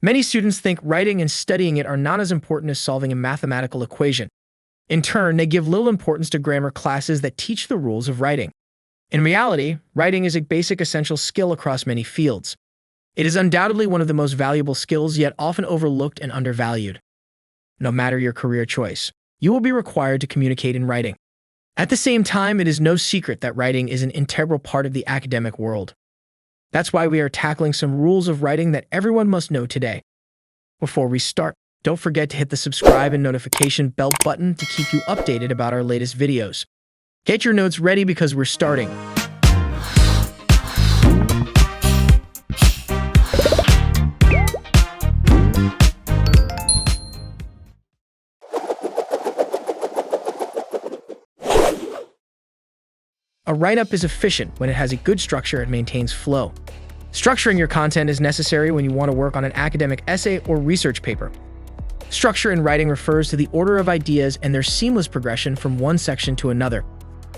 Many students think writing and studying it are not as important as solving a mathematical equation. In turn, they give little importance to grammar classes that teach the rules of writing. In reality, writing is a basic essential skill across many fields. It is undoubtedly one of the most valuable skills, yet often overlooked and undervalued. No matter your career choice, you will be required to communicate in writing. At the same time, it is no secret that writing is an integral part of the academic world. That's why we are tackling some rules of writing that everyone must know today. Before we start, don't forget to hit the subscribe and notification bell button to keep you updated about our latest videos. Get your notes ready because we're starting. A write-up is efficient when it has a good structure and maintains flow. Structuring your content is necessary when you want to work on an academic essay or research paper. Structure in writing refers to the order of ideas and their seamless progression from one section to another.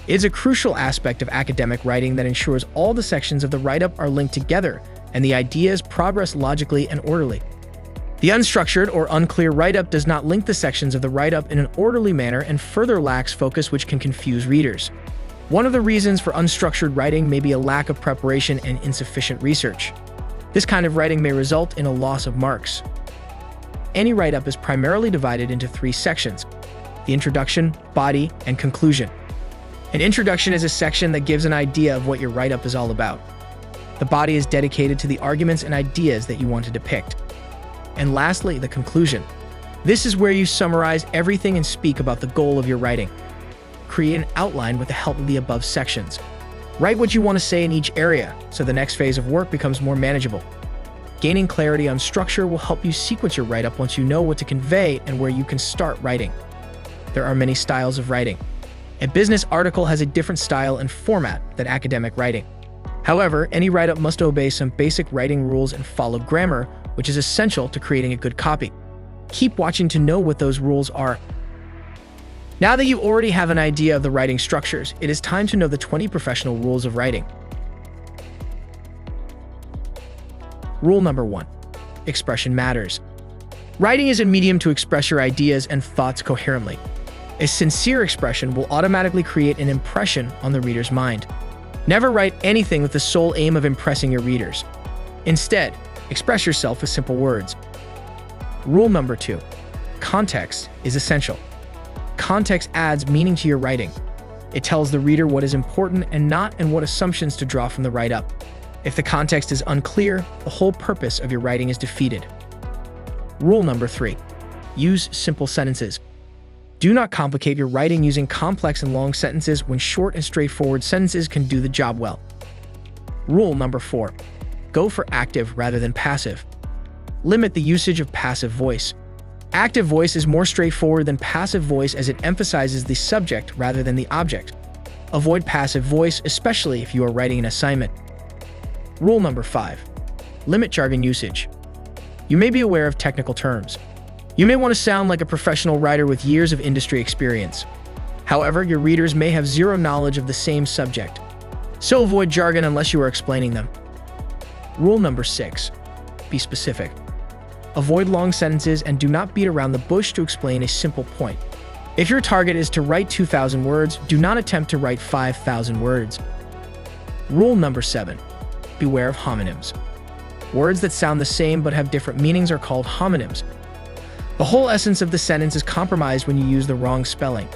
It is a crucial aspect of academic writing that ensures all the sections of the write-up are linked together and the ideas progress logically and orderly. The unstructured or unclear write-up does not link the sections of the write-up in an orderly manner and further lacks focus, which can confuse readers. One of the reasons for unstructured writing may be a lack of preparation and insufficient research. This kind of writing may result in a loss of marks. Any write-up is primarily divided into three sections: the introduction, body, and conclusion. An introduction is a section that gives an idea of what your write-up is all about. The body is dedicated to the arguments and ideas that you want to depict. And lastly, the conclusion. This is where you summarize everything and speak about the goal of your writing. Create an outline with the help of the above sections. Write what you want to say in each area, so the next phase of work becomes more manageable. Gaining clarity on structure will help you sequence your write-up once you know what to convey and where you can start writing. There are many styles of writing. A business article has a different style and format than academic writing. However, any write-up must obey some basic writing rules and follow grammar, which is essential to creating a good copy. Keep watching to know what those rules are. Now that you already have an idea of the writing structures, it is time to know the 20 professional rules of writing. Rule number 1. Expression matters. Writing is a medium to express your ideas and thoughts coherently. A sincere expression will automatically create an impression on the reader's mind. Never write anything with the sole aim of impressing your readers. Instead, express yourself with simple words. Rule number 2. Context is essential. Context adds meaning to your writing. It tells the reader what is important and not, and what assumptions to draw from the write-up. If the context is unclear, the whole purpose of your writing is defeated. Rule number 3. Use simple sentences. Do not complicate your writing using complex and long sentences when short and straightforward sentences can do the job well. Rule number 4. Go for active rather than passive. Limit the usage of passive voice. Active voice is more straightforward than passive voice, as it emphasizes the subject rather than the object. Avoid passive voice, especially if you are writing an assignment. Rule number 5. Limit jargon usage. You may be aware of technical terms. You may want to sound like a professional writer with years of industry experience. However, your readers may have zero knowledge of the same subject. So avoid jargon unless you are explaining them. Rule number 6. Be specific. Avoid long sentences and do not beat around the bush to explain a simple point. If your target is to write 2,000 words, do not attempt to write 5,000 words. Rule number 7. Beware of homonyms. Words that sound the same but have different meanings are called homonyms. The whole essence of the sentence is compromised when you use the wrong spelling.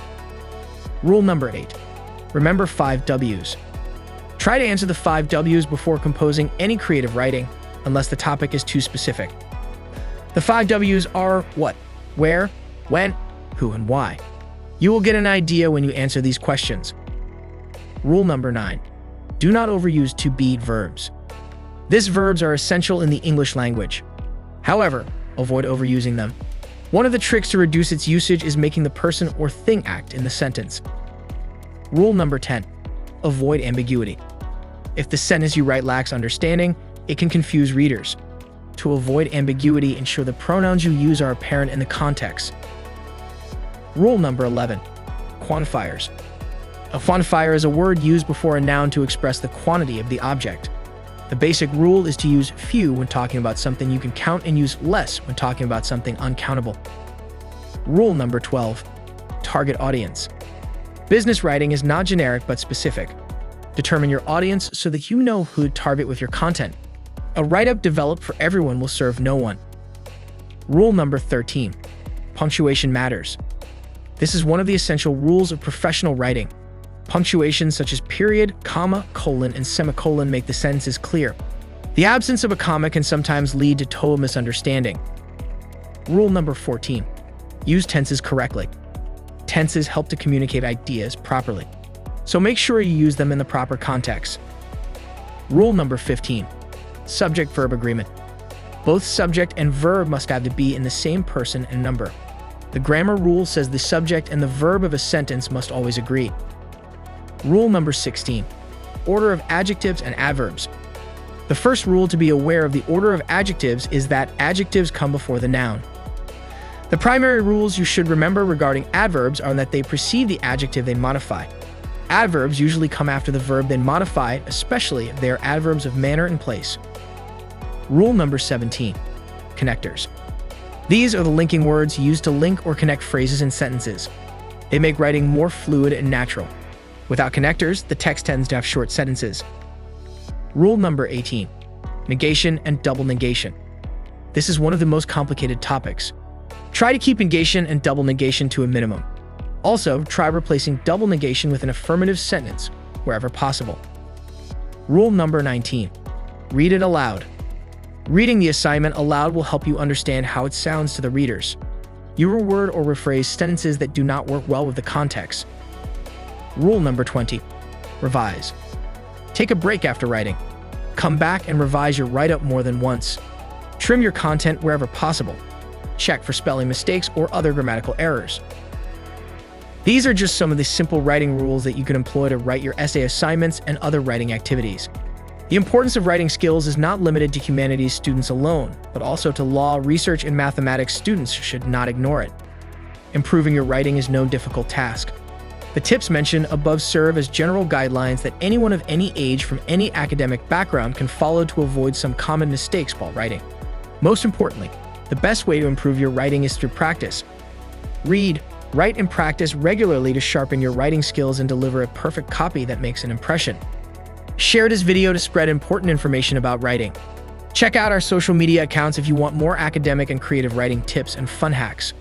Rule number 8. Remember 5 W's. Try to answer the 5 W's before composing any creative writing, unless the topic is too specific. The 5 W's are what, where, when, who, and why. You will get an idea when you answer these questions. Rule number 9. Do not overuse to be verbs. These verbs are essential in the English language. However, avoid overusing them. One of the tricks to reduce its usage is making the person or thing act in the sentence. Rule number 10. Avoid ambiguity. If the sentence you write lacks understanding, it can confuse readers. To avoid ambiguity, ensure the pronouns you use are apparent in the context. Rule number 11. Quantifiers. A quantifier is a word used before a noun to express the quantity of the object. The basic rule is to use few when talking about something you can count and use less when talking about something uncountable. Rule number 12. Target audience. Business writing is not generic but specific. Determine your audience so that you know who to target with your content. A write-up developed for everyone will serve no one. Rule number 13. Punctuation matters. This is one of the essential rules of professional writing. Punctuations such as period, comma, colon, and semicolon make the sentences clear. The absence of a comma can sometimes lead to total misunderstanding. Rule number 14. Use tenses correctly. Tenses help to communicate ideas properly, so make sure you use them in the proper context. Rule number 15. Subject-verb agreement. Both subject and verb must have to be in the same person and number. The grammar rule says the subject and the verb of a sentence must always agree. Rule number 16. Order of adjectives and adverbs. The first rule to be aware of the order of adjectives is that adjectives come before the noun. The primary rules you should remember regarding adverbs are that they precede the adjective they modify. Adverbs usually come after the verb they modify, especially if they are adverbs of manner and place. Rule number 17. Connectors. These are the linking words used to link or connect phrases and sentences. They make writing more fluid and natural. Without connectors, the text tends to have short sentences. Rule number 18. Negation and double negation. This is one of the most complicated topics. Try to keep negation and double negation to a minimum. Also, try replacing double negation with an affirmative sentence wherever possible. Rule number 19. Read it aloud. Reading the assignment aloud will help you understand how it sounds to the readers. You reword or rephrase sentences that do not work well with the context. Rule number 20. Revise. Take a break after writing. Come back and revise your write-up more than once. Trim your content wherever possible. Check for spelling mistakes or other grammatical errors. These are just some of the simple writing rules that you can employ to write your essay assignments and other writing activities. The importance of writing skills is not limited to humanities students alone, but also to law, research, and mathematics students should not ignore it. Improving your writing is no difficult task. The tips mentioned above serve as general guidelines that anyone of any age from any academic background can follow to avoid some common mistakes while writing. Most importantly, the best way to improve your writing is through practice. Read, write, and practice regularly to sharpen your writing skills and deliver a perfect copy that makes an impression. Share this video to spread important information about writing. Check out our social media accounts if you want more academic and creative writing tips and fun hacks.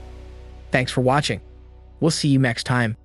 Thanks for watching. We'll see you next time.